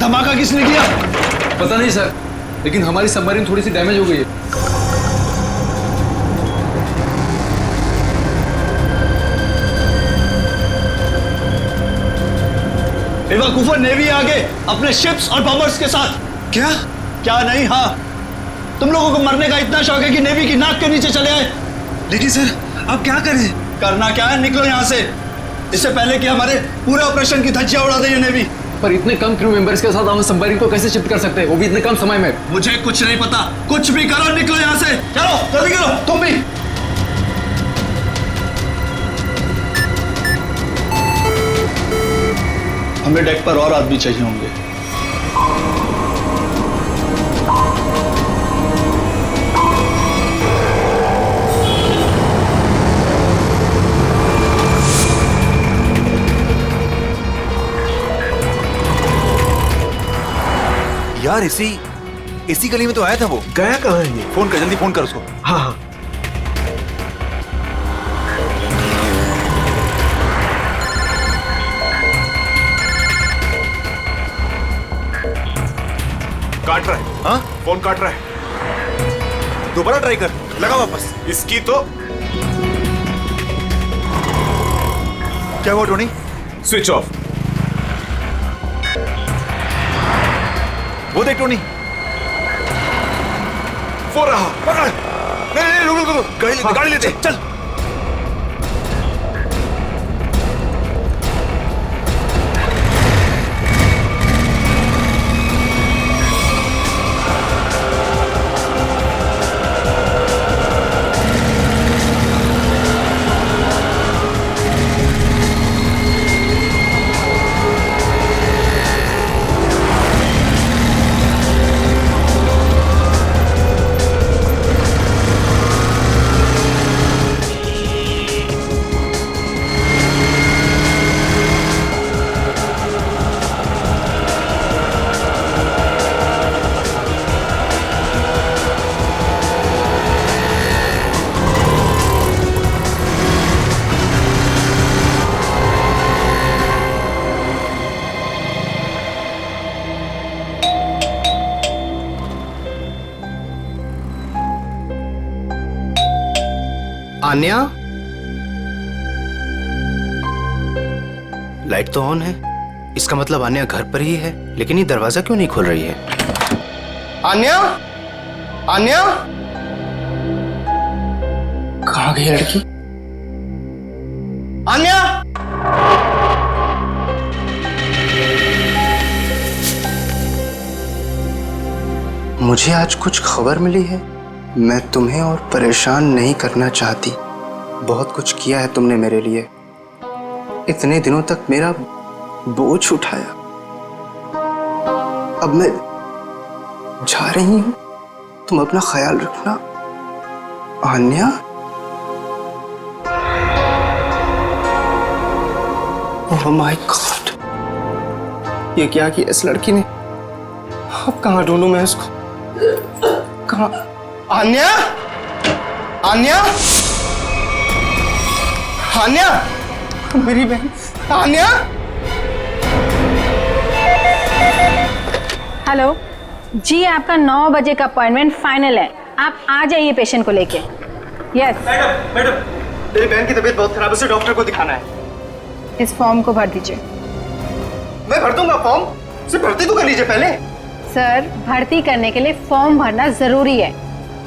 धमाका किसने किया? पता नहीं सर, लेकिन हमारी सबमरीन थोड़ी सी डैमेज हो गई है। बेवकूफों, नेवी आगे अपने शिप्स और बॉम्बर्स के साथ। क्या? क्या नहीं? हाँ, तुम लोगों को मरने का इतना शौक है कि नेवी की नाक के नीचे चले आए। लेकिन सर अब क्या करें? करना क्या है, निकलो यहाँ से, इससे पहले कि हमारे पूरे ऑपरेशन की धज्जियां उड़ा दे ये नेवी। पर इतने कम क्रू मेंबर्स के साथ हम सबमरीन को कैसे शिफ्ट कर सकते हैं, वो भी इतने कम समय में? मुझे कुछ नहीं पता, कुछ भी करो, निकलो यहाँ से। चलो जल्दी करो, तुम भी। हमें डेक पर और आदमी चाहिए होंगे। यार इसी गली में तो आया था वो। गया कहाँ है ये? फोन कर, जल्दी फोन कर उसको। हाँ हाँ। काट रहा है। हाँ, फोन काट रहा है। दोबारा ट्राई कर, लगा वापस। इसकी तो क्या हुआ टोनी? Switch off. वो देख टोनी, वो रहा। पकड़। नहीं रुक, गाड़ी लेते चल। आन्या, लाइट तो ऑन है, इसका मतलब आन्या घर पर ही है, लेकिन ये दरवाजा क्यों नहीं खोल रही है? आन्या, आन्या, कहाँ गई लड़की? आन्या, मुझे आज कुछ खबर मिली है। मैं तुम्हें और परेशान नहीं करना चाहती। बहुत कुछ किया है तुमने मेरे लिए, इतने दिनों तक मेरा बोझ उठाया। अब मैं जा रही हूं, तुम अपना ख्याल रखना। आन्या, ओह माय गॉड, ये क्या किया इस लड़की ने? अब कहाँ ढूंढूं मैं इसको? कहाँ? आन्या, आन्या, आन्या, मेरी बहन आन्या। हेलो जी, आपका 9 बजे का अपॉइंटमेंट फाइनल है, आप आ जाइए पेशेंट को लेके। यस मैडम, मेरी बहन की तबीयत बहुत खराब है, उसे डॉक्टर को दिखाना है। इस फॉर्म को भर दीजिए। मैं भर दूंगा फॉर्म, उसे भर्ती तो कर लीजिए पहले। सर, भर्ती करने के लिए फॉर्म भरना जरूरी है।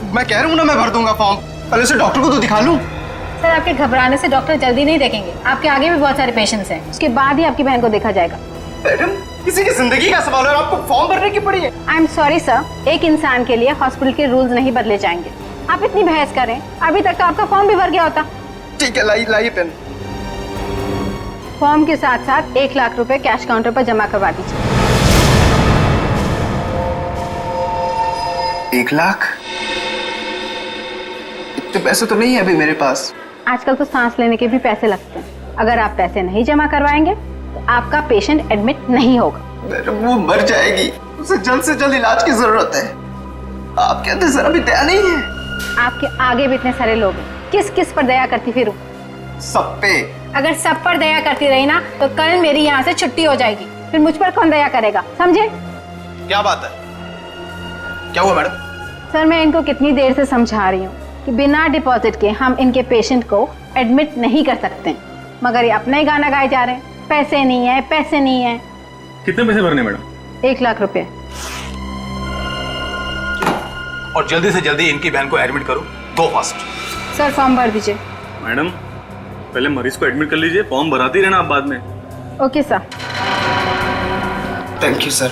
मैं कह रहा हूँ ना, मैं भर दूंगा फॉर्म, पहले उसे डॉक्टर को तो दिखा लूं। सर, आपके घबराने से डॉक्टर जल्दी नहीं देखेंगे, आपके आगे भी बहुत सारे पेशेंट्स हैं, उसके बाद ही आपकी बहन को देखा जाएगा। मैडम, किसी की जिंदगी का सवाल है, आपको फॉर्म भरने की पड़ी है। आई एम सॉरी सर, एक इंसान के लिए हॉस्पिटल के रूल्स नहीं बदले जाएंगे। आप इतनी बहस करें, अभी तक तो आपका फॉर्म भी भर गया होता। ठीक है, लाइए पेन। फॉर्म के साथ साथ 1 लाख रुपए कैश काउंटर पर जमा करवा दीजिए। 1 लाख? इतने पैसे तो नहीं है अभी मेरे पास। आजकल तो सांस लेने के भी पैसे लगते हैं, अगर आप पैसे नहीं जमा करवाएंगे तो आपका पेशेंट एडमिट नहीं होगा। वो मर जाएगी, उसे जल्द से जल्द इलाज की जरूरत है। आप कहते सर अभी दया नहीं है। आपके आगे भी इतने सारे लोग हैं, किस किस पर दया करती फिरूं? सब पे। अगर सब पर दया करती रही ना तो कल मेरी यहाँ से छुट्टी हो जाएगी। फिर मुझ पर कौन दया करेगा, समझे? क्या बात है? क्या हुआ मैडम? सर मैं इनको कितनी देर से समझा रही हूँ कि बिना डिपॉजिट के हम इनके पेशेंट को एडमिट नहीं कर सकते, मगर ये अपना ही गाना गाए जा रहे हैं, पैसे नहीं है, पैसे नहीं है। कितने पैसे भरने मैडम? 1 लाख रुपए। और जल्दी से जल्दी इनकी बहन को एडमिट करो, गो फास्ट। सर फॉर्म भर दीजिए। मैडम पहले मरीज को एडमिट कर लीजिए, फॉर्म भराती रहना आप बाद में। Okay sir. Thank you sir.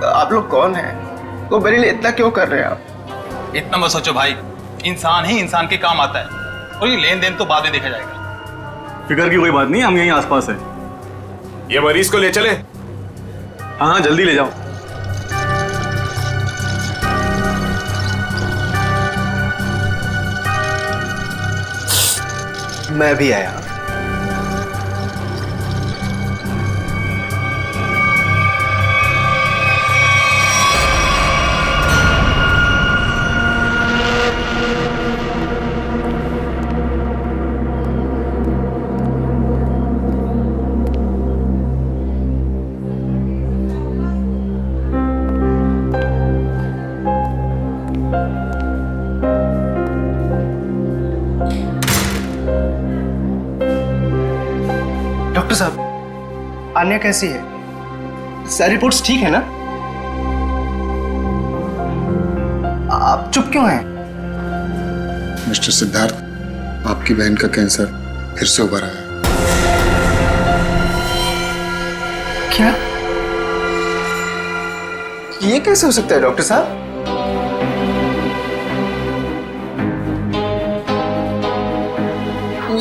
आप लोग कौन हैं? वो मेरे लिए इतना क्यों कर रहे हैं आप? इतना मत सोचो भाई, इंसान ही इंसान के काम आता है, और ये लेन देन तो बाद में देखा जाएगा। फिक्र की कोई बात नहीं, हम यहीं आसपास हैं। ये मरीज को ले चले। हाँ हाँ जल्दी ले जाओ। मैं भी आया। डॉक्टर साहब, आन्या कैसी है? सारी रिपोर्ट्स ठीक है ना? आप चुप क्यों हैं? मिस्टर सिद्धार्थ, आपकी बहन का कैंसर फिर से उभरा है। क्या? ये कैसे हो सकता है डॉक्टर साहब?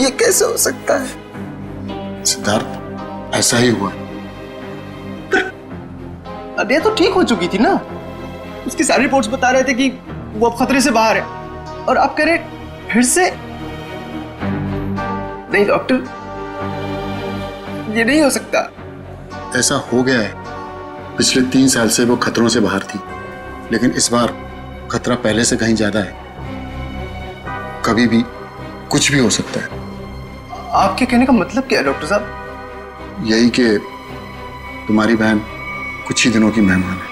ये कैसे हो सकता है? सिद्धार्थ, ऐसा ही हुआ। अरे तो ठीक हो चुकी थी ना, उसकी सारी रिपोर्ट्स बता रहे थे कि वो अब खतरे से बाहर है, और आप कह रहे फिर से? नहीं डॉक्टर, ये नहीं हो सकता। ऐसा हो गया है। पिछले 3 साल से वो खतरों से बाहर थी, लेकिन इस बार खतरा पहले से कहीं ज्यादा है। कभी भी कुछ भी हो सकता है। आपके कहने का मतलब क्या है डॉक्टर साहब? यही कि तुम्हारी बहन कुछ ही दिनों की मेहमान है।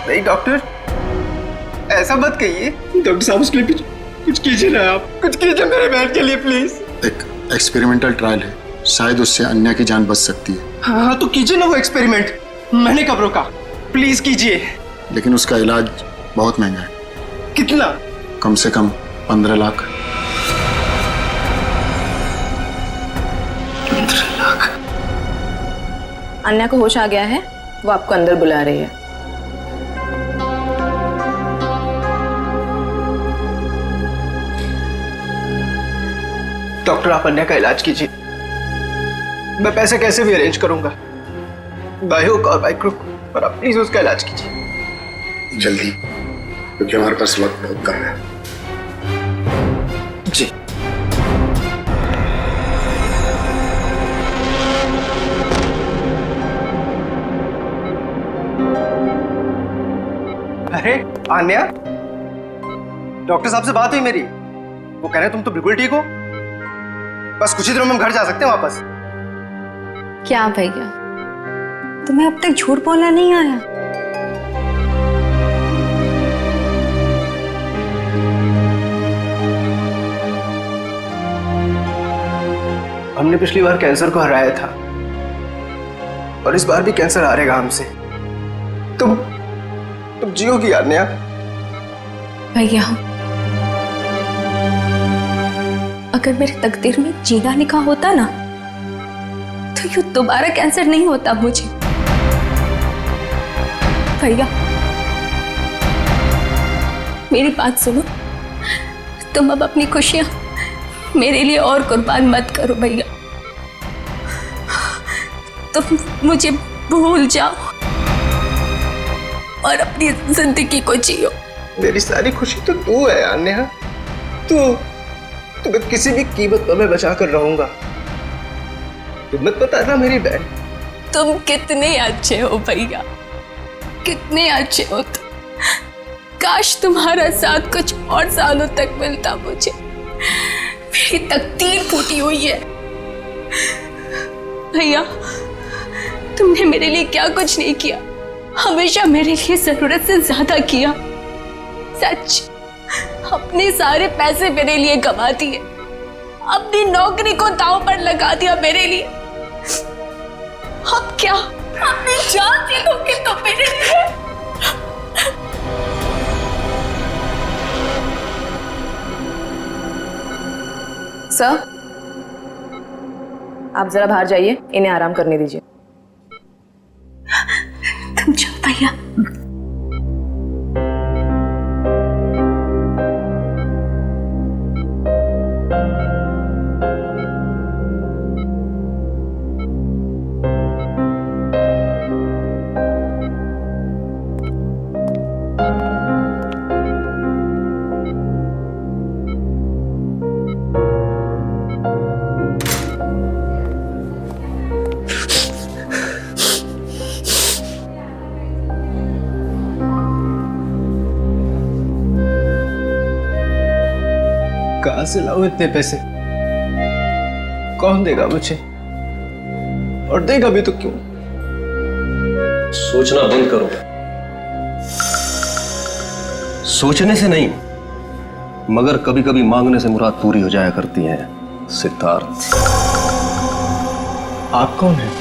नहीं डॉक्टर, ऐसा मत कहिए। डॉक्टर साहब उसके लिए कुछ कीजिए ना, आप कुछ कीजिए मेरे बहन के लिए प्लीज। एक एक्सपेरिमेंटल ट्रायल है, शायद उससे अन्या की जान बच सकती है। हाँ तो कीजिए ना वो एक्सपेरिमेंट, मैंने कब रोका? प्लीज कीजिए। लेकिन उसका इलाज बहुत महंगा है। कितना? कम से कम 15 लाख। 15 लाख? अन्या को होश आ गया है, वो आपको अंदर बुला रही है। डॉक्टर आप अन्या का इलाज कीजिए, मैं पैसे कैसे भी अरेंज करूंगा, बाय हुक और बाय क्रुक, पर आप प्लीज उसका इलाज कीजिए जल्दी, क्योंकि हमारे पास वक्त बहुत कम है। जी। अरे आन्या, डॉक्टर साहब से बात हुई मेरी, वो कह रहे तुम तो बिल्कुल ठीक हो, बस कुछ ही दिनों में हम घर जा सकते हैं वापस। क्या भैया, तुम्हें अब तक झूठ बोलना नहीं आया? हमने पिछली बार कैंसर को हराया था, और इस बार भी कैंसर हारेगा हमसे। तुम जियोगी आन्या। भैया, अगर मेरे तकदीर में जीना लिखा होता ना, तो यूं दोबारा कैंसर नहीं होता मुझे। भैया मेरी बात सुनो, तुम अब अपनी खुशियां मेरे लिए और कुर्बान मत करो भैया। तुम मुझे भूल जाओ और अपनी जिंदगी को जियो। मेरी सारी खुशी तो तू है आन्या, तुम्हें किसी भी कीमत पर मैं बचा कर रहूंगा। तुम मत बताना मेरी बहन। तुम कितने अच्छे हो भैया, कितने अच्छे हो तुम। काश तुम्हारा साथ कुछ और सालों तक मिलता मुझे, मेरी तकदीर फूटी हुई है। भैया, तुमने मेरे लिए क्या कुछ नहीं किया, हमेशा मेरे लिए जरूरत से ज्यादा किया। सच, अपने सारे पैसे मेरे लिए गवा दिए, अपनी नौकरी को दांव पर लगा दिया मेरे लिए। अब क्या अपनी जान दे दोगे तो मेरे लिए? सर, आप जरा बाहर जाइए, इन्हें आराम करने दीजिए। तुम जाओ भैया। कहां से लाऊं इतने पैसे? कौन देगा मुझे? और देगा भी तो क्यों? सोचना बंद करो। सोचने से नहीं, मगर कभी कभी मांगने से मुराद पूरी हो जाया करती है सिद्धार्थ। आप कौन हैं?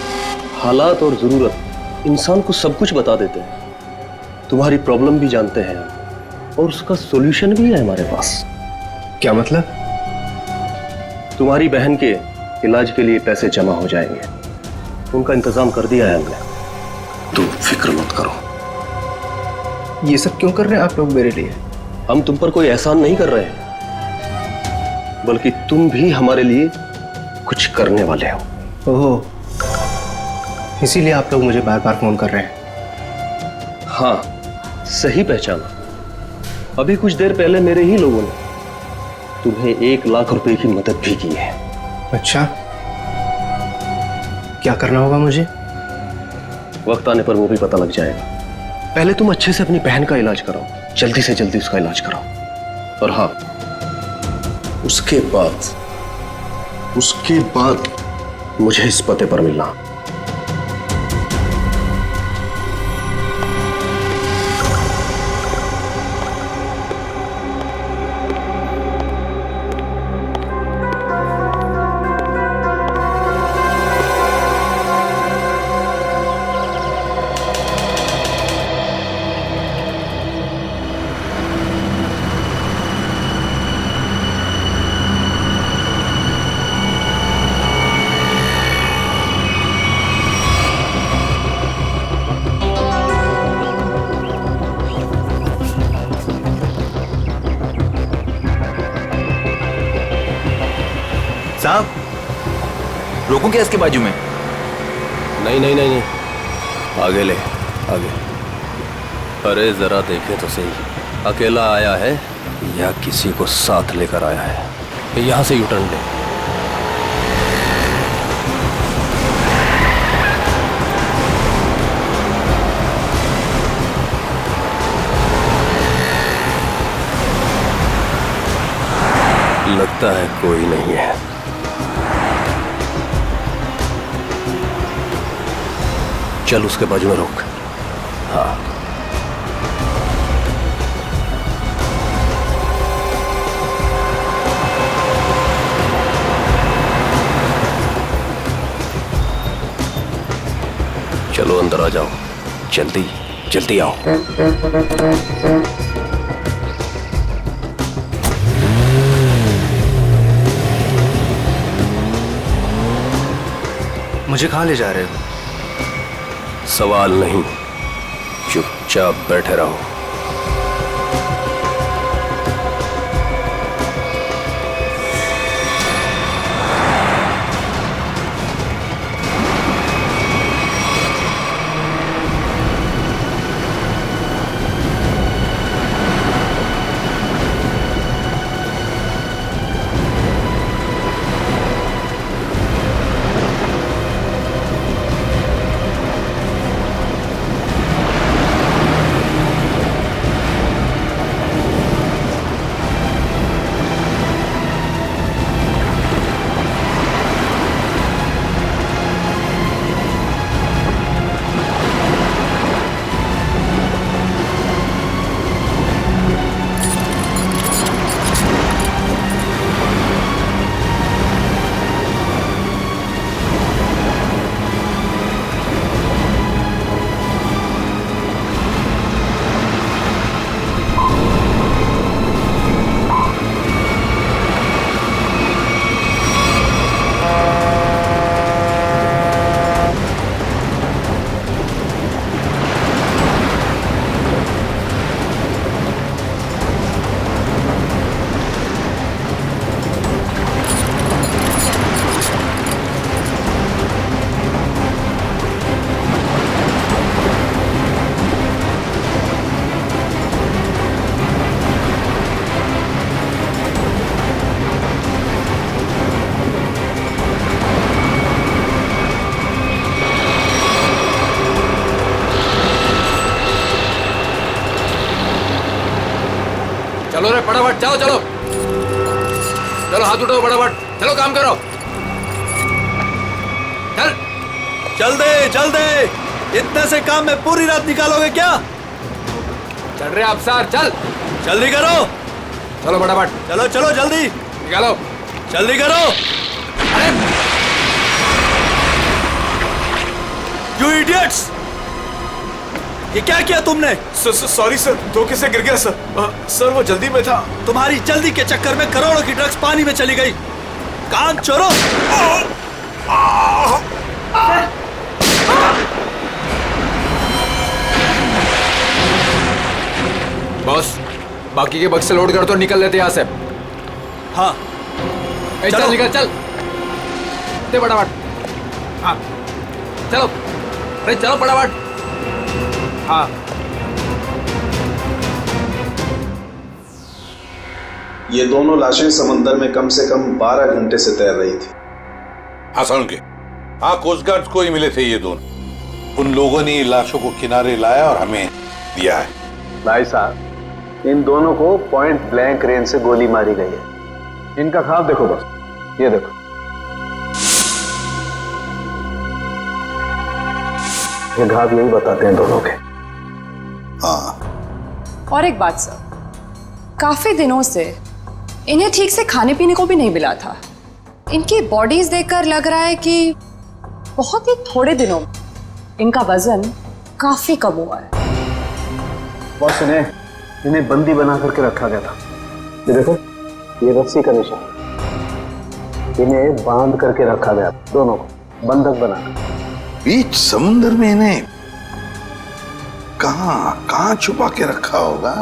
हालात और जरूरत इंसान को सब कुछ बता देते हैं। तुम्हारी प्रॉब्लम भी जानते हैं और उसका सॉल्यूशन भी है हमारे पास। क्या मतलब? तुम्हारी बहन के इलाज के लिए पैसे जमा हो जाएंगे, उनका इंतजाम कर दिया है हमने। तुम फिक्र मत करो। ये सब क्यों कर रहे हैं आप लोग मेरे लिए? हम तुम पर कोई एहसान नहीं कर रहे हैं, बल्कि तुम भी हमारे लिए कुछ करने वाले हो। ओह, इसीलिए आप लोग मुझे बार बार फोन कर रहे हैं। हाँ, सही पहचाना। अभी कुछ देर पहले मेरे ही लोगों ने तुम्हें 1 लाख रुपए की मदद भी की है। अच्छा, क्या करना होगा मुझे? वक्त आने पर वो भी पता लग जाएगा। पहले तुम अच्छे से अपनी बहन का इलाज कराओ, जल्दी से जल्दी उसका इलाज कराओ। और हाँ, उसके बाद मुझे इस पते पर मिलना। साहब, रोकूं क्या इसके बाजू में? नहीं नहीं नहीं नहीं, आगे ले, आगे। अरे जरा देखें तो सही, अकेला आया है या किसी को साथ लेकर आया है? यहां से यूटर्न ले। लगता है कोई नहीं है। चल उसके बाजू में रोक। हाँ, चलो अंदर आ जाओ, जल्दी जल्दी आओ। मुझे कहाँ ले जा रहे हो? सवाल नहीं, चुपचाप बैठे रहो। चलो रे फटाफट, चलो चलो चलो, हाथ उठाओ फटाफट, चलो काम करो, चल चल दे, इतने से काम में पूरी रात निकालोगे क्या? चल रहे अफसर, चल जल्दी करो, चलो फटाफट, चलो चलो जल्दी निकालो, जल्दी करो। अरे You idiots! ये क्या किया तुमने? सॉरी सर, धोखे से गिर गया सर। सर वो जल्दी में था। तुम्हारी जल्दी के चक्कर में करोड़ों की ड्रग्स पानी में चली गई। कान चोरों! बॉस, बाकी के बक्से लोड कर तो निकल लेते यहाँ से। हाँ चल निकल, चल दे फटाफट। हाँ चलो, अरे चलो फटाफट। हाँ ये दोनों लाशें समंदर में कम से कम 12 घंटे से तैर रही थी। हाँ सुन के, हाँ कोस्ट गार्ड को ही मिले थे ये दोनों। उन लोगों ने लाशों को किनारे लाया और हमें दिया है। भाई साहब, इन दोनों को पॉइंट ब्लैंक रेंज से गोली मारी गई है। इनका ख्वाब देखो बस, ये देखो। ये घाव यही बताते हैं दोनों के। हाँ। और एक बात सर, काफी दिनों से इन्हें ठीक से खाने पीने को भी नहीं मिला था। इनकी बॉडीज देखकर लग रहा है कि बहुत ही थोड़े दिनों में इनका वजन काफी कम हुआ है। बॉस, इन्हें बंदी बना करके रखा गया था। ये देखो, ये रस्सी का निशान। इन्हें बांध करके रखा गया, दोनों को बंधक बनाकर। बीच समुद्र में इन्हें कहां छुपा के रखा होगा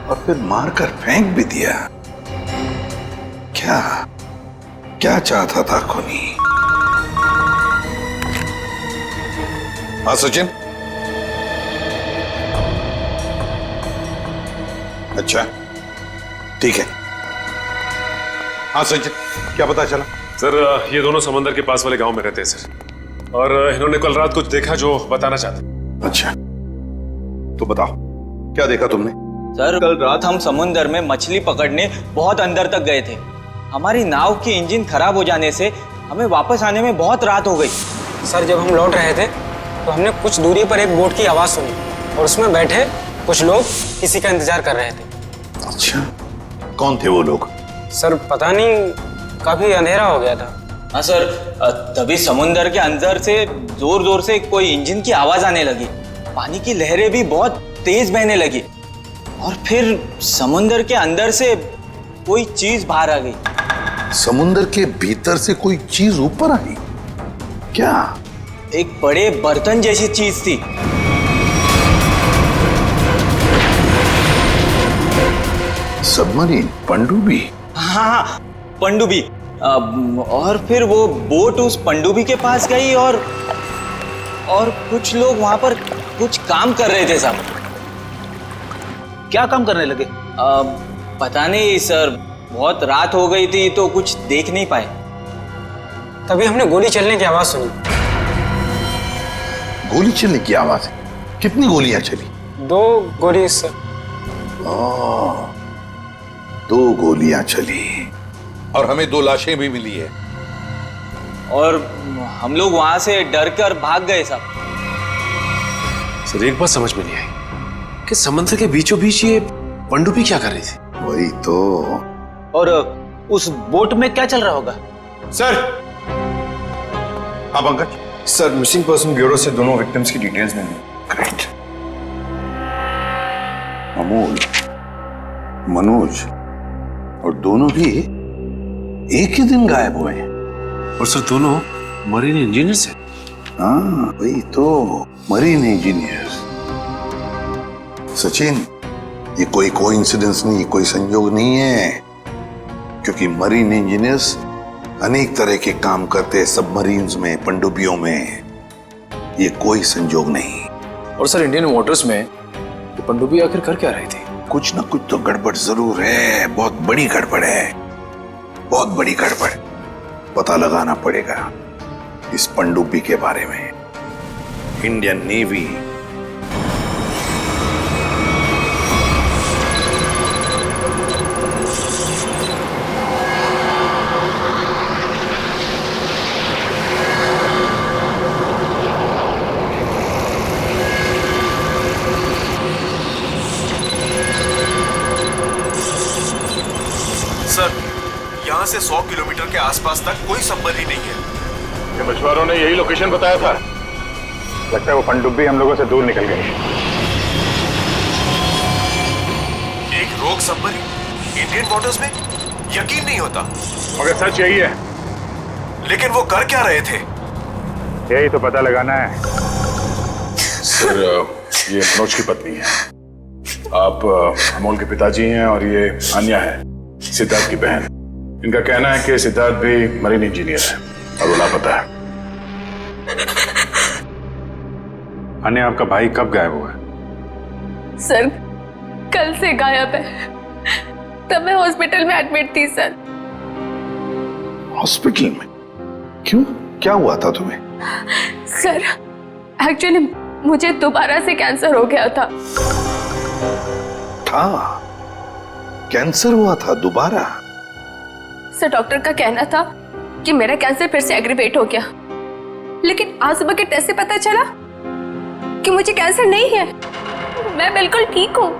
और फिर मारकर फेंक भी दिया। क्या चाहता था खूनी? हाँ सचिन, अच्छा ठीक है। हाँ सचिन, क्या पता चला? सर ये दोनों समंदर के पास वाले गांव में रहते हैं सर, और इन्होंने कल रात कुछ देखा जो बताना चाहते। अच्छा तो बताओ, क्या देखा तुमने? सर कल रात हम समुंदर में मछली पकड़ने बहुत अंदर तक गए थे। हमारी नाव की इंजन खराब हो जाने से हमें वापस आने में बहुत रात हो गई। सर जब हम लौट रहे थे तो हमने कुछ दूरी पर एक बोट की आवाज सुनी और उसमें बैठे कुछ लोग किसी का इंतजार कर रहे थे। अच्छा, कौन थे वो लोग? सर पता नहीं, काफी अंधेरा हो गया था। हाँ सर, तभी समुंदर के अंदर से जोर जोर से कोई इंजन की आवाज आने लगी। पानी की लहरें भी बहुत तेज बहने लगी और फिर समुंदर के अंदर से कोई चीज बाहर आ गई। समुंदर के भीतर से कोई चीज ऊपर आई? क्या? एक बड़े बर्तन जैसी चीज थी। सबमरीन, पनडुब्बी? हाँ, पनडुब्बी। और फिर वो बोट उस पनडुब्बी के पास गई और कुछ लोग वहां पर कुछ काम कर रहे थे साहब। क्या काम करने लगे? पता नहीं सर, बहुत रात हो गई थी तो कुछ देख नहीं पाए। तभी हमने गोली चलने की आवाज सुनी। गोली चलने की आवाज? कितनी गोलियां चली? 2 गोली सर। 2 गोलियां चली और हमें 2 लाशें भी मिली है। और हम लोग वहां से डर कर भाग गए साहब। सर एक बात समझ में नहीं आई कि समंदर के बीचों बीच ये पनडुब्बी क्या कर रही थी? वही तो। और उस बोट में क्या चल रहा होगा? सर, हाँ Pankaj. Sir missing person bureau से दोनों विक्टिम्स की डिटेल्स मिली। ग्रेट। अमोल, मनोज और दोनों भी एक ही दिन गायब हुए हैं। और सर दोनों मरीन इंजीनियर्स हैं। हाँ वही तो, मरीन इंजीनियर्स। सचिन, ये कोई कोइंसिडेंस नहीं, कोई संयोग नहीं है, क्योंकि मरीन इंजीनियर्स अनेक तरह के काम करते हैं सबमरीन्स में, पनडुब्बियों में। ये कोई संयोग नहीं। और सर इंडियन वाटर्स में ये पनडुब्बी आखिर कर क्या रही थी? कुछ ना कुछ तो गड़बड़ जरूर है, बहुत बड़ी गड़बड़ है, बहुत बड़ी गड़बड़। पता लगाना पड़ेगा इस पनडुब्बी के बारे में। इंडियन नेवी से 100 किलोमीटर के आसपास तक कोई सबमरीन नहीं है। ये मछुआरों ने यही लोकेशन बताया था। लगता है वो पनडुब्बी हम लोगों से दूर निकल गई। एक रोग सबमरीन इंडियन वाटर्स में, यकीन नहीं होता। मगर सच यही है। लेकिन वो कर क्या रहे थे? यही तो पता लगाना है। सर, ये मनोज की पत्नी है। आप अमोल के पिताजी हैं और ये अन्या है, सिद्धार्थ की बहन। इनका कहना है कि सिद्धार्थ भी मरीन इंजीनियर है और वो लापता है। अन्या, आपका भाई कब गायब हुआ? सर, कल से गायब है। तब मैं हॉस्पिटल में एडमिट थी सर। हॉस्पिटल में? क्यों, क्या हुआ था तुम्हें? सर, एक्चुअली मुझे दोबारा से कैंसर हो गया था। कैंसर हुआ था दोबारा? सर, डॉक्टर का कहना था कि मेरा कैंसर फिर से एग्रीवेट हो गया, लेकिन आज सुबह के टेस्ट से पता चला कि मुझे कैंसर नहीं है। मैं बिल्कुल ठीक हूँ।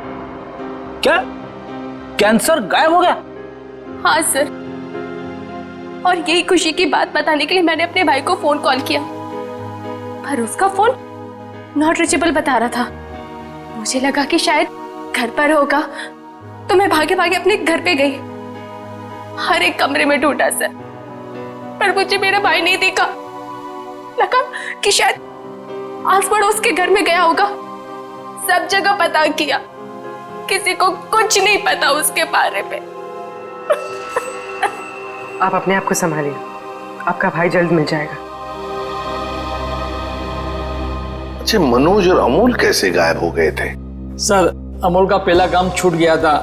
क्या कैंसर गायब हो गया? हाँ सर, और यही खुशी की बात बताने के लिए मैंने अपने भाई को फोन कॉल किया, पर उसका फोन नॉट रीचेबल बता रहा था। मुझे लगा कि शायद घर पर होगा, तो मैं भागे भागे अपने घर पे गई। हर एक कमरे में ढूंढा सर, पर मुझे मेरा भाई नहीं दिखा। लगा कि शायद आस पड़ोस के घर में गया होगा। सब जगह पता किया, किसी को कुछ नहीं पता उसके बारे में। आप अपने आप को संभालिए, आपका भाई जल्द मिल जाएगा। अच्छा, मनोज और अमोल कैसे गायब हो गए थे? सर, अमोल का पहला काम छूट गया था।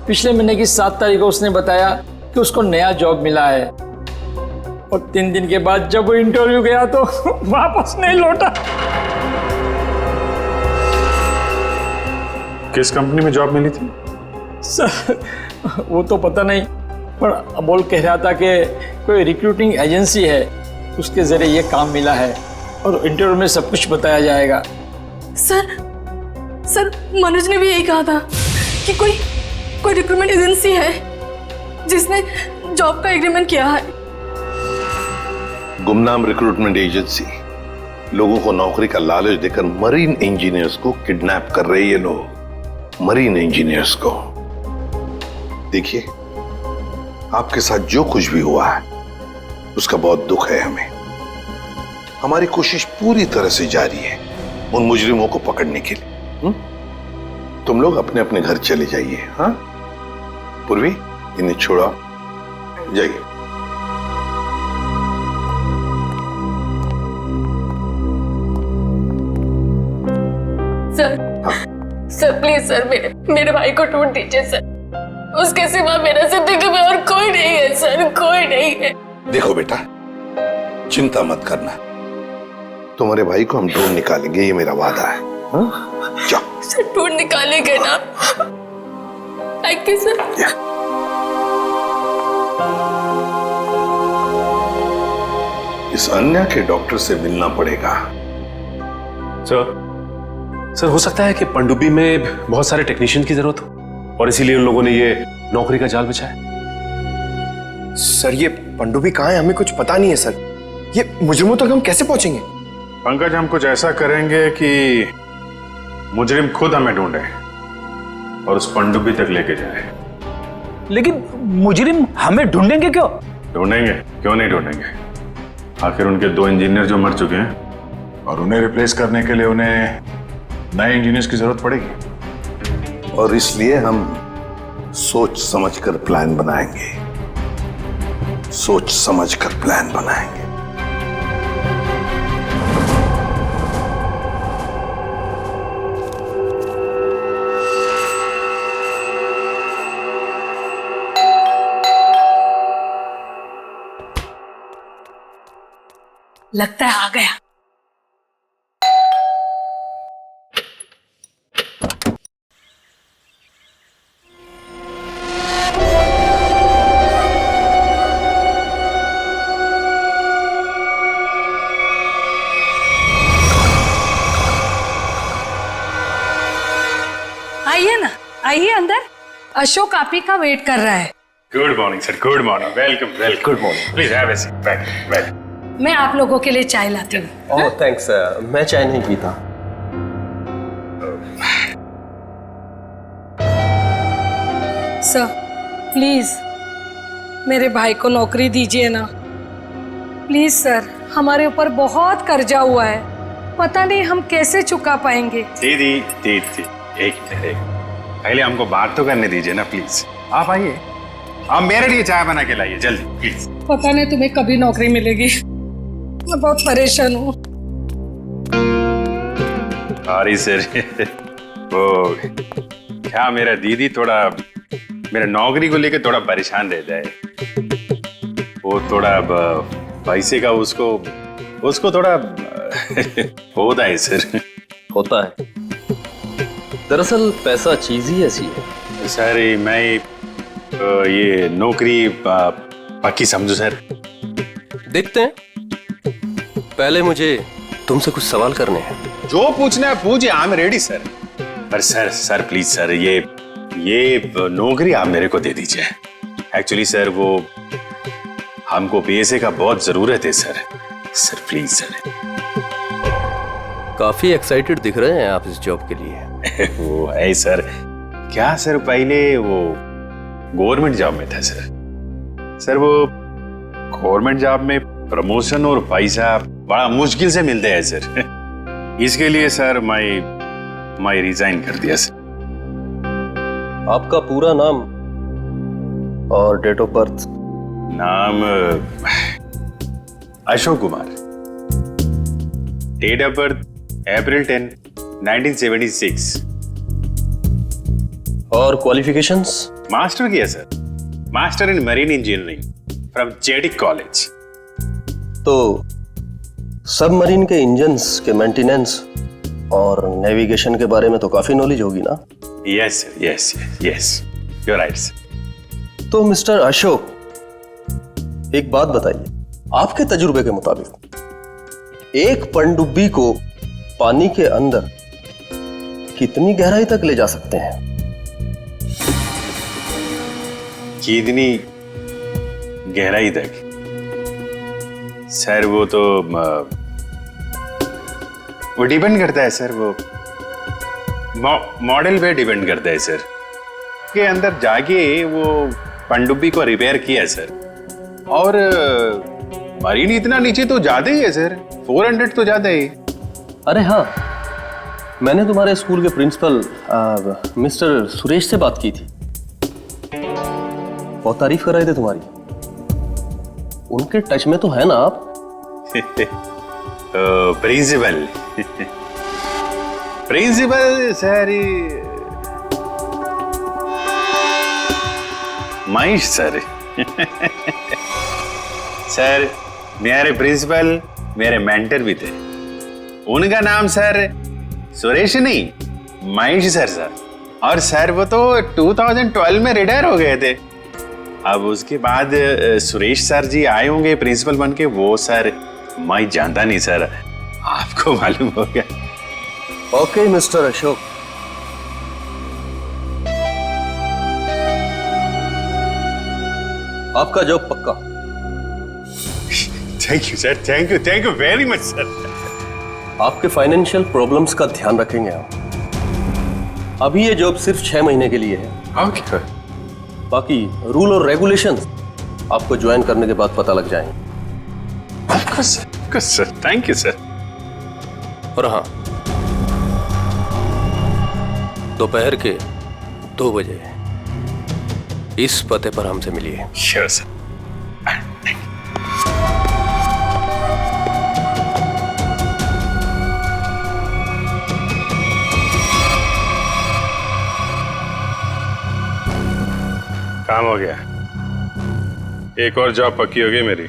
पिछले महीने की 7 तारीख को उसने बताया कि उसको नया जॉब मिला है, और 3 दिन के बाद जब वो इंटरव्यू गया तो वापस नहीं लौटा। किस कंपनी में जॉब मिली थी? सर, वो तो पता नहीं, पर अमोल कह रहा था कि कोई रिक्रूटिंग एजेंसी है, उसके जरिए ये काम मिला है और इंटरव्यू में सब कुछ बताया जाएगा। सर, मनोज ने भी यही कहा था कि कोई रिक्रूटमेंट एजेंसी है जिसने जॉब का एग्रीमेंट किया है। गुमनाम रिक्रूटमेंट एजेंसी लोगों को नौकरी का लालच देकर मरीन इंजीनियर्स को किडनैप कर रहे हैं। ये लोग मरीन इंजीनियर्स को, देखिए, आपके साथ जो कुछ भी हुआ है उसका बहुत दुख है हमें। हमारी कोशिश पूरी तरह से जारी है उन मुजरिमों को पकड़ने के लिए। तुम लोग अपने अपने घर चले जाइए। हाँ पूर्वी, इन्हें छोड़ो, जाइए। सर प्लीज सर, मेरे भाई को ढूंढ दीजिए सर। उसके सिवा मेरा जिंदगी में और कोई नहीं है सर, कोई नहीं है। देखो बेटा, चिंता मत करना, तुम्हारे भाई को हम ढूंढ निकालेंगे, ये मेरा वादा है। जाओ सर, ढूंढ निकालेंगे ना? Thank you sir. इस अन्या के डॉक्टर से मिलना पड़ेगा। सर, हो सकता है कि पनडुब्बी में बहुत सारे टेक्नीशियन की जरूरत हो और इसीलिए उन लोगों ने ये नौकरी का जाल बिछाया। सर, ये पनडुब्बी कहाँ है? हमें कुछ पता नहीं है सर। ये मुजरिमों तक हम कैसे पहुंचेंगे? पंकज, हम कुछ ऐसा करेंगे कि मुजरिम खुद हमें ढूंढे और उस पनडुब्बी तक लेके जाए। लेकिन मुजरिम हमें ढूंढेंगे क्यों? ढूंढेंगे, क्यों नहीं ढूंढेंगे? आखिर उनके 2 इंजीनियर जो मर चुके हैं और उन्हें रिप्लेस करने के लिए उन्हें नए इंजीनियर्स की जरूरत पड़ेगी। और इसलिए हम सोच समझकर प्लान बनाएंगे, सोच समझकर प्लान बनाएंगे। लगता है आ गया। आइए ना, आइए अंदर। अशोक आप ही का वेट कर रहा है। Good morning sir, good morning, welcome welcome. Good morning, please have a seat, बैठ। मैं आप लोगों के लिए चाय लाती हूँ। ओह थैंक्स, मैं चाय नहीं पीता। सर प्लीज मेरे भाई को नौकरी दीजिए ना, प्लीज सर। हमारे ऊपर बहुत कर्जा हुआ है, पता नहीं हम कैसे चुका पाएंगे। दीदी दीदी, एक मिनट, पहले हमको बात तो करने दीजिए ना प्लीज। आप आइए, आप मेरे लिए चाय बना के लाइए जल्दी प्लीज। पता नहीं तुम्हें कभी नौकरी मिलेगी, मैं बहुत परेशान हूँ। सॉरी सर, वो क्या मेरा दीदी थोड़ा मेरा नौकरी को लेकर थोड़ा परेशान रहता है। वो थोड़ा पैसे का उसको थोड़ा होता है सर। होता है, दरअसल पैसा चीज ही ऐसी है। सर मैं ये नौकरी पक्की समझू सर। देखते हैं, पहले मुझे तुमसे कुछ सवाल करने हैं। जो पूछना है पूछिए, आई एम रेडी सर। पर सर प्लीज सर, ये नौकरी आप मेरे को दे दीजिए। एक्चुअली सर वो हमको पैसे का बहुत जरूरत है सर प्लीज सर। काफी एक्साइटेड दिख रहे हैं आप इस जॉब के लिए। वो है सर, क्या सर पहले वो गवर्नमेंट जॉब में था सर वो गवर्नमेंट जॉब में प्रमोशन और पैसा बड़ा मुश्किल से मिलते हैं सर। इसके लिए सर मैं रिजाइन कर दिया सर। आपका पूरा नाम और डेट ऑफ बर्थ? नाम Ashok Kumar, date of birth April 10, 1976। और क्वालिफिकेशंस? मास्टर किया sir, master in marine engineering from जेटिक कॉलेज। तो सबमरीन के इंजन्स के मेंटेनेंस और नेविगेशन के बारे में तो काफी नॉलेज होगी ना? Yes sir, yes you are right sir. तो मिस्टर अशोक, एक बात बताइए, आपके तजुर्बे के मुताबिक एक पनडुब्बी को पानी के अंदर कितनी गहराई तक ले जा सकते हैं? कितनी गहराई तक? सर वो तो वो डिपेंड करता है सर, वो मॉडल पे डिपेंड करता है सर। के अंदर जाके वो पनडुब्बी को रिपेयर किया सर, और मरीन इतना नीचे तो ज्यादा ही है सर, 400 तो ज्यादा ही। अरे हाँ, मैंने तुम्हारे स्कूल के प्रिंसिपल मिस्टर सुरेश से बात की थी, बहुत तारीफ कर रहे थे तुम्हारी। उनके टच में तो है ना आप? Principal sir, Mahesh sir. Sir मेरे प्रिंसिपल मेरे मेंटर भी थे, उनका नाम सर सुरेश नहीं महेश सर। और सर वो तो 2012 में रिटायर हो गए थे। अब उसके बाद सुरेश सर जी आए होंगे प्रिंसिपल बन के। वो सर मैं जानता नहीं सर, आपको मालूम हो गया। ओके मिस्टर अशोक, आपका जॉब पक्का। Thank you sir, thank you very much sir. आपके फाइनेंशियल प्रॉब्लम्स का ध्यान रखेंगे हम। अभी ये जॉब सिर्फ 6 महीने के लिए है। ओके। बाकी रूल और रेगुलेशंस आपको ज्वाइन करने के बाद पता लग जाएंगे। Sir thank you sir. और हाँ, दोपहर के 2 बजे इस पते पर हमसे मिलिए। Sure sir. काम हो गया, एक और जॉब पक्की हो गई मेरी।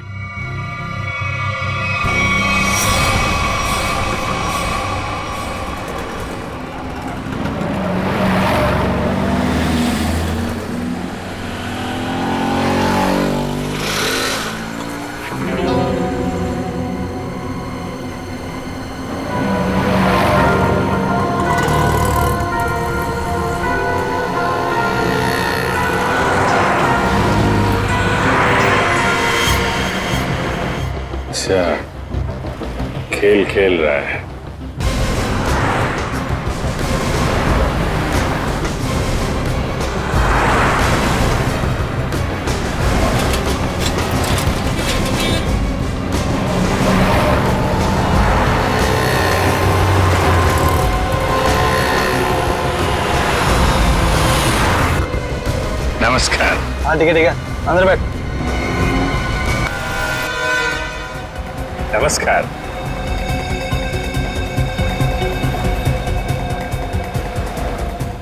खेल खेल रहा है। नमस्कार। हाँ ठीक है अंदर बैठ। नमस्कार।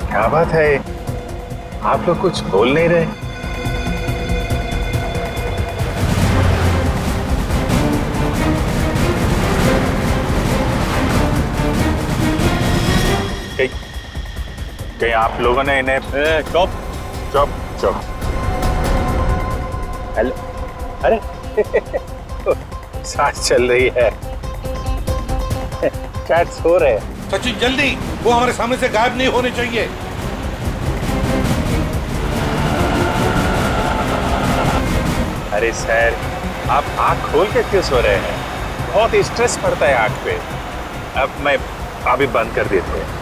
क्या बात है, आप लोग कुछ बोल नहीं रहे? कहीं आप लोगों ने इन्हें चुप चुप चुप। हेलो, अरे सांस चल रही है, चैट सो रहे हैं। सचिन जल्दी, वो हमारे सामने से गायब नहीं होने चाहिए। अरे सर, आप आंख खोल के क्यों सो रहे हैं? बहुत स्ट्रेस पड़ता है आंख पे। अब मैं अभी बंद कर देते हैं।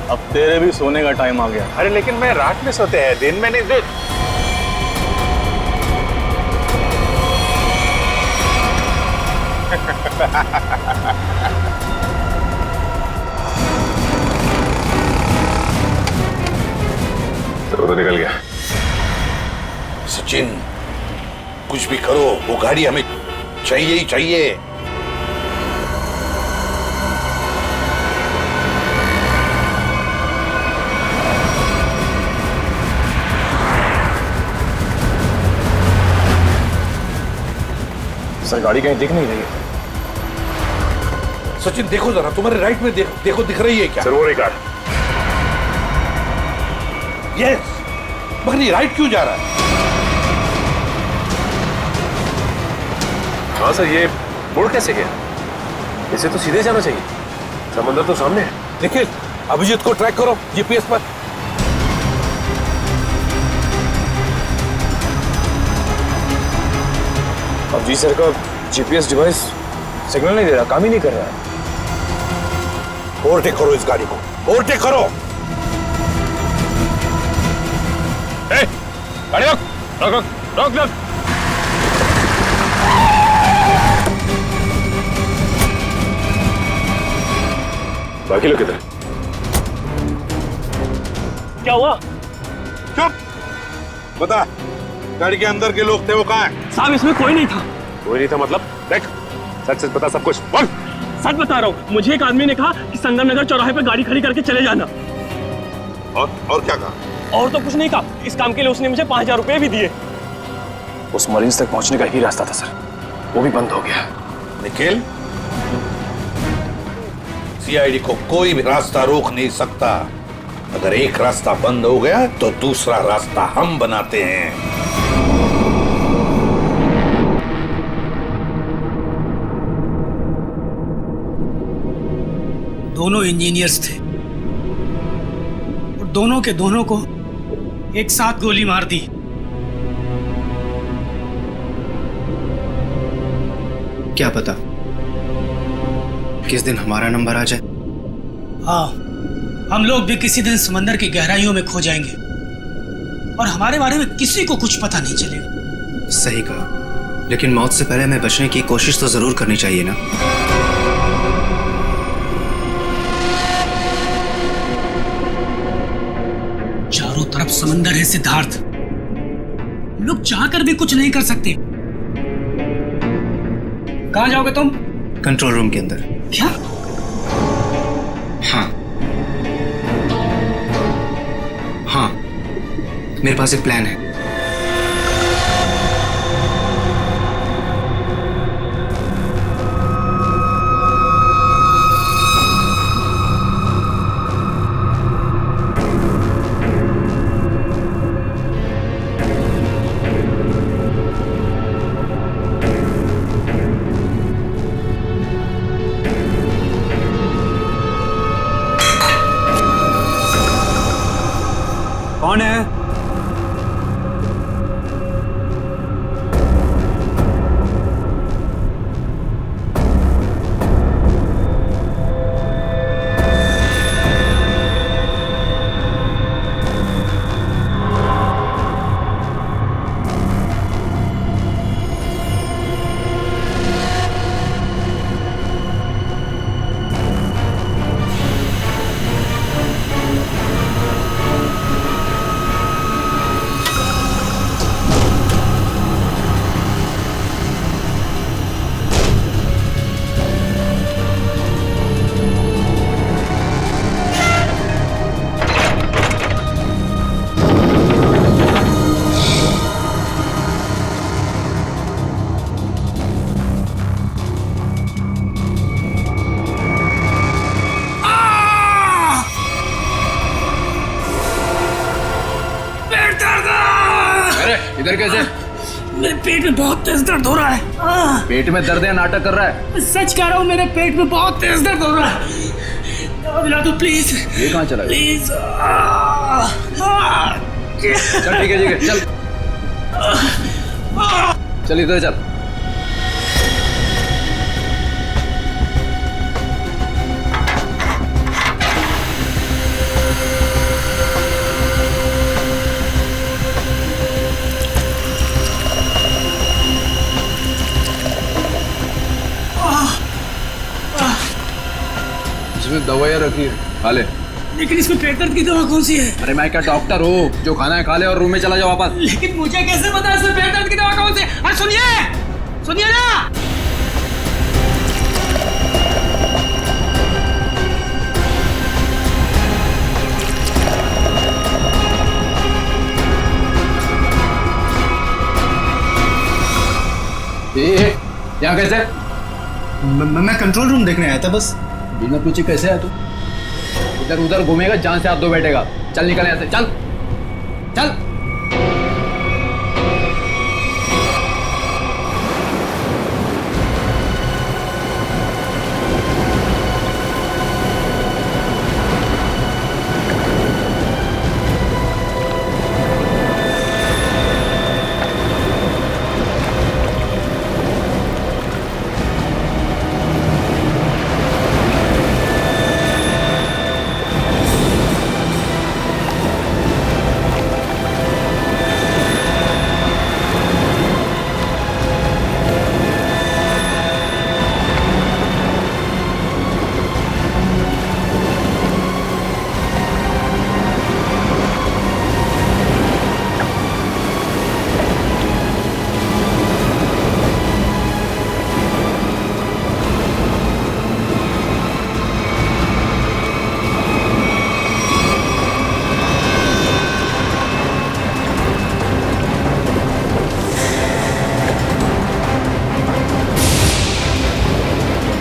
अब तेरे भी सोने का टाइम आ गया। अरे लेकिन मैं रात में सोते हैं, दिन में नहीं। तो निकल गया। सचिन, कुछ भी करो, वो गाड़ी हमें चाहिए ही चाहिए। सर गाड़ी कहीं दिख नहीं रही है। सचिन देखो जरा, तुम्हारे राइट में देखो दिख रही है क्या? सर वो रही कार। यस, मगर ये राइट क्यों जा रहा है? हाँ सर, ये मुड़ कैसे गया? इसे तो सीधे जाना चाहिए, समंदर तो सामने है। निखिल, अभिजीत को ट्रैक करो जीपीएस पर। अब जी सर का जीपीएस डिवाइस सिग्नल नहीं दे रहा, काम ही नहीं कर रहा है। ओवरटेक करो इस गाड़ी को, ओवरटेक करो। गाड़ी रोक रोक रोक रोक रोक। बाकी लोग किधर? क्या हुआ? चुप, बता, गाड़ी के अंदर के लोग थे वो कहाँ हैं? साहब इसमें कोई नहीं था। कोई नहीं था मतलब? देख, सच सच बता सब कुछ, बोल। सच बता रहा हूँ, मुझे एक आदमी ने कहा कि संगम नगर चौराहे पे गाड़ी खड़ी करके चले जाना। और क्या कहा? और तो कुछ नहीं कहा, इस काम के लिए उसने मुझे 5000 रुपए भी दिए। उस मरीज तक पहुंचने का ही रास्ता था सर, वो भी बंद हो गया। निखिल, सीआईडी को कोई भी रास्ता रोक नहीं सकता। अगर एक रास्ता बंद हो गया तो दूसरा रास्ता हम बनाते हैं। दोनों इंजीनियर्स थे और दोनों के दोनों को एक साथ गोली मार दी। क्या पता किस दिन हमारा नंबर आ जाए। हाँ, हम लोग भी किसी दिन समंदर की गहराइयों में खो जाएंगे और हमारे बारे में किसी को कुछ पता नहीं चलेगा। सही कहा, लेकिन मौत से पहले हमें बचने की कोशिश तो जरूर करनी चाहिए ना। चारों तरफ समंदर है सिद्धार्थ, हम लोग चाहकर भी कुछ नहीं कर सकते। कहाँ जाओगे तुम? कंट्रोल रूम के अंदर। क्या? हाँ हाँ, मेरे पास एक प्लान है। कौन है? कैसे? मेरे पेट में बहुत तेज दर्द हो रहा है। पेट में दर्द है, नाटक कर रहा है? सच कह रहा हूँ, मेरे पेट में बहुत तेज दर्द हो रहा है। दवा दिला दो प्लीज। ये कहाँ चला गया? प्लीज। चल ठीक है चल चल इधर चल। इसमें दवाइयाँ रखी है, खा ले। लेकिन इसमें पेट दर्द की दवा कौन सी है? अरे मैं क्या डॉक्टर हूँ? जो खाना है खा ले और रूम में चला जा वापस। लेकिन मुझे कैसे पता इसमें पेट दर्द की दवा कौन सी है? अरे सुनिए ना। यहाँ कैसे? मैं कंट्रोल रूम देखने आया था बस। बिना पूछे कैसे आया तू? इधर उधर घूमेगा, जान से हाथ धो बैठेगा। चल निकल यहाँ से, चल चल।